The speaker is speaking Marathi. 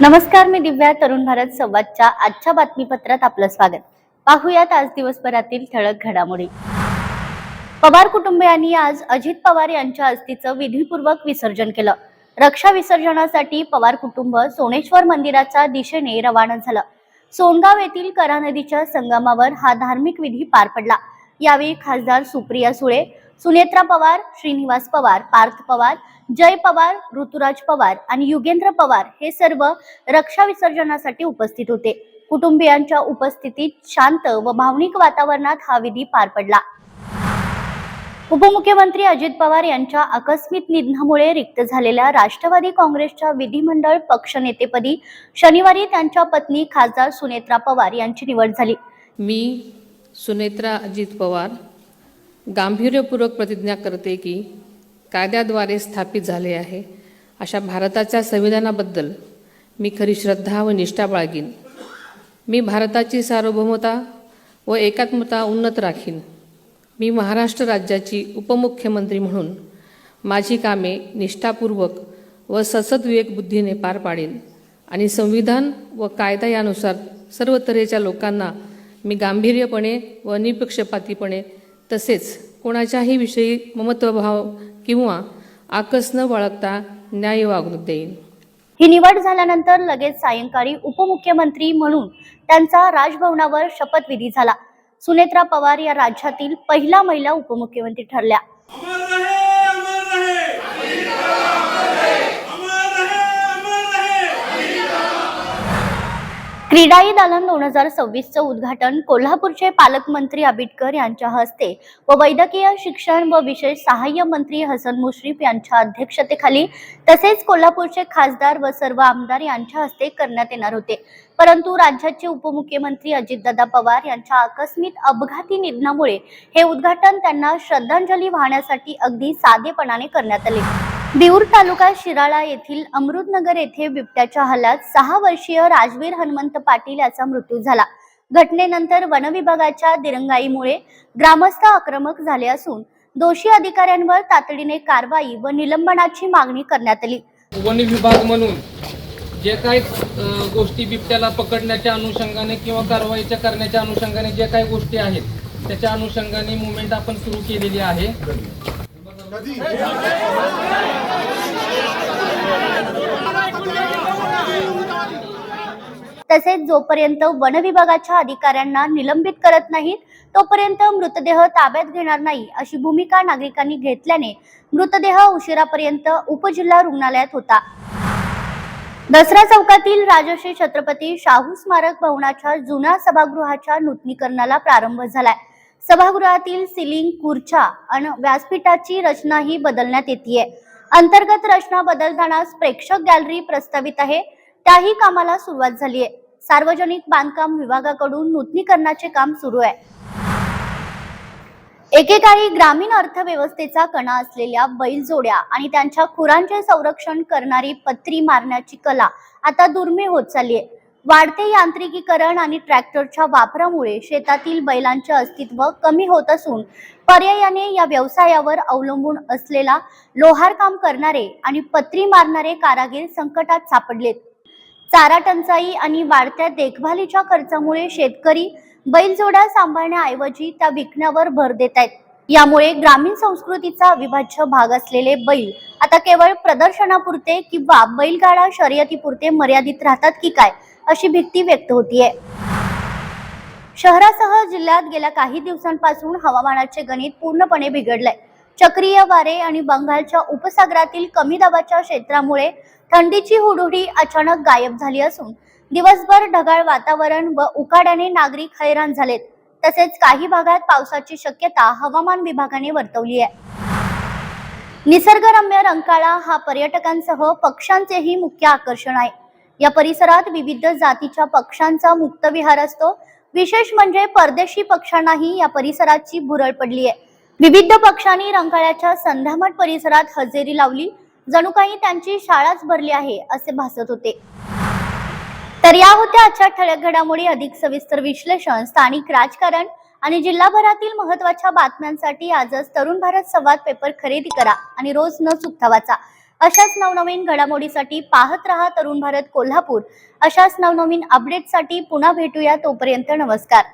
नमस्कार, मी दिव्या. तरुण भारत संवादच्या आजच्या बातमीपत्रात आपलं स्वागत. पाहूयात आज दिवसभरातील ठळक घडामोडी. पवार कुटुंबियांनी आज अजित पवार यांच्या अस्थीचं विधिपूर्वक विसर्जन केलं. रक्षा विसर्जनासाठी पवार कुटुंब सोनेश्वर मंदिराच्या दिशेने रवाना झालं. सोनगाव येथील करा नदीच्या संगमावर हा धार्मिक विधी पार पडला. यावेळी खासदार सुप्रिया सुळे, सुनेत्रा पवार, श्रीनिवास पवार, पार्थ पवार, जय पवार, ऋतुराज पवार आणि युगेंद्र पवार हे सर्व रक्षा विसर्जनासाठी उपस्थित होते. कुटुंबियांच्या उपस्थितीत शांत व भावनिक वातावरणात हा विधी पार पडला. उपमुख्यमंत्री अजित पवार यांच्या आकस्मिक निधनामुळे रिक्त झालेल्या राष्ट्रवादी काँग्रेसच्या विधिमंडळ पक्षनेतेपदी शनिवारी त्यांच्या पत्नी खासदार सुनेत्रा पवार यांची निवड झाली. मी सुनेत्रा अजित पवार गांभीर्यपूर्वक प्रतिज्ञा करते की कायद्याद्वारे स्थापित झाले आहे अशा भारताच्या संविधानाबद्दल मी खरी श्रद्धा व निष्ठा बाळगीन. मी भारताची सार्वभौमता व एकात्मता उन्नत राखीन. मी महाराष्ट्र राज्याची उपमुख्यमंत्री म्हणून माझी कामे निष्ठापूर्वक व ससद विवेकबुद्धीने पार पाडेन आणि संविधान व कायदा यानुसार सर्व तऱ्हेच्या लोकांना मी गांभीर्यपणे व निपक्षपातीपणे तसेच कोणाच्याही विषयी ममत्वभाव किंवा आकस न बाळगता न्याय वागणूक देईन. ही निवड झाल्यानंतर लगेच सायंकाळी उपमुख्यमंत्री म्हणून त्यांचा राजभवनावर शपथविधी झाला. सुनेत्रा पवार या राज्यातील पहिला महिला उपमुख्यमंत्री ठरल्या. क्रीडाई दालन 2026चं उद्घाटन कोल्हापूरचे पालकमंत्री आबिटकर यांच्या हस्ते व वैद्यकीय शिक्षण व विशेष सहाय्य मंत्री हसन मुश्रीफ यांच्या अध्यक्षतेखाली तसेच कोल्हापूरचे खासदार व सर्व आमदार यांच्या हस्ते करण्यात येणार होते. परंतु राज्याचे उपमुख्यमंत्री अजितदादा पवार यांच्या आकस्मिक अपघाती निधनामुळे हे उद्घाटन त्यांना श्रद्धांजली वाहण्यासाठी अगदी साधेपणाने करण्यात आले. बिऊर तालुका शिराळा येथील अमृतनगर येथे बिबट्याच्या हल्ल्यात 6 वर्षीय राजवीर हनुमंत पाटील याचा मृत्यू झाला. घटनेनंतर वनविभागाच्या दिरंगाईमुळे ग्रामस्थ आक्रमक झाले असून दोषी अधिकाऱ्यांवर तातडीने कारवाई व निलंबनाची मागणी करण्यात आली. वन विभाग म्हणून जे काही गोष्टी बिबट्याला पकडण्याच्या अनुषंगाने किंवा कारवाईच्या करण्याच्या अनुषंगाने जे काही गोष्टी आहेत त्याच्या अनुषंगाने मुवमेंट आपण सुरू केलेली आहे. तसेच जोपर्यंत वन विभागाच्या अधिकाऱ्यांना निलंबित करत नाहीत तोपर्यंत मृतदेह ताब्यात घेणार नाही अशी भूमिका नागरिकांनी घेतल्याने मृतदेह उशिरापर्यंत उपजिल्हा रुग्णालयात होता. दसरा चौकातील राजश्री छत्रपती शाहू स्मारक भवनाच्या जुन्या सभागृहाच्या नूतनीकरणाला प्रारंभ झालाय. सभागृहातील सिलिंग, खुर्च्या आणि व्यासपीठाची रचनाही बदलण्यात येते. अंतर्गत रचना बदलतानाच प्रेक्षक गॅलरी प्रस्तावित आहे, त्याही कामाला सुरुवात झाली आहे. सार्वजनिक बांधकाम विभागाकडून नूतनीकरणाचे काम सुरू आहे. एकेकाळी ग्रामीण अर्थव्यवस्थेचा कणा असलेल्या बैलजोड्या आणि त्यांच्या खुरांचे संरक्षण करणारी पत्री मारण्याची कला आता दुर्मिळ होत चालली आहे. वाढते यांत्रिकीकरण आणि ट्रॅक्टरच्या वापरामुळे शेतातील बैलांचे अस्तित्व कमी होत असून पर्यायाने या व्यवसायावर अवलंबून असलेला लोहार काम करणारे आणि पत्री मारणारे कारागीर संकटात सापडलेत. चारा टंचाई आणि वाढत्या देखभालीच्या खर्चामुळे शेतकरी बैलजोड्या सांभाळण्याऐवजी त्या विकण्यावर भर देत आहेत. यामुळे ग्रामीण संस्कृतीचा अविभाज्य भाग असलेले बैल आता केवळ प्रदर्शनापुरते किंवा बैलगाडा शर्यतीपुरते मर्यादित राहतात की काय अशी भीती व्यक्त होतीये. शहरासह जिल्ह्यात गेल्या काही दिवसांपासून हवामानाचे गणित पूर्णपणे बिघडलंय. चक्रीय वारे आणि बंगालच्या उपसागरातील कमी दाबाच्या क्षेत्रामुळे थंडीची हुडहुडी अचानक गायब झाली असून दिवसभर ढगाळ वातावरण व उकाड्याने नागरिक हैराण झालेत. तसेच काही भागात पावसाची शक्यता हवामान विभागाने वर्तवली आहे. निसर्गरम्य रंकाळा हा पर्यटकांसह पक्ष्यांचेही मुख्य आकर्षण आहे. या परिसरात विविध जातीच्या पक्ष्यांचा मुक्त विहार असतो. विशेष म्हणजे परदेशी पक्ष्यांनाही या परिसराची भुरळ पडली आहे. विविध पक्ष्यांनी रंकाळ्याच्या संध्यामठ परिसरात हजेरी लावली, जणू काही त्यांची शाळाच भरली आहे असे भासत होते. तर या होत्या आजच्या ठळक घडामोडी. अधिक सविस्तर विश्लेषण, स्थानिक राजकारण आणि जिल्हाभरातील महत्त्वाच्या बातम्यांसाठी आजच तरुण भारत संवाद पेपर खरेदी करा आणि रोज न चुकता वाचा. अशाच नवनवीन घडामोडीसाठी पाहत रहा तरुण भारत कोल्हापूर. अशाच नवनवीन अपडेटसाठी पुन्हा भेटूया. तोपर्यंत नमस्कार.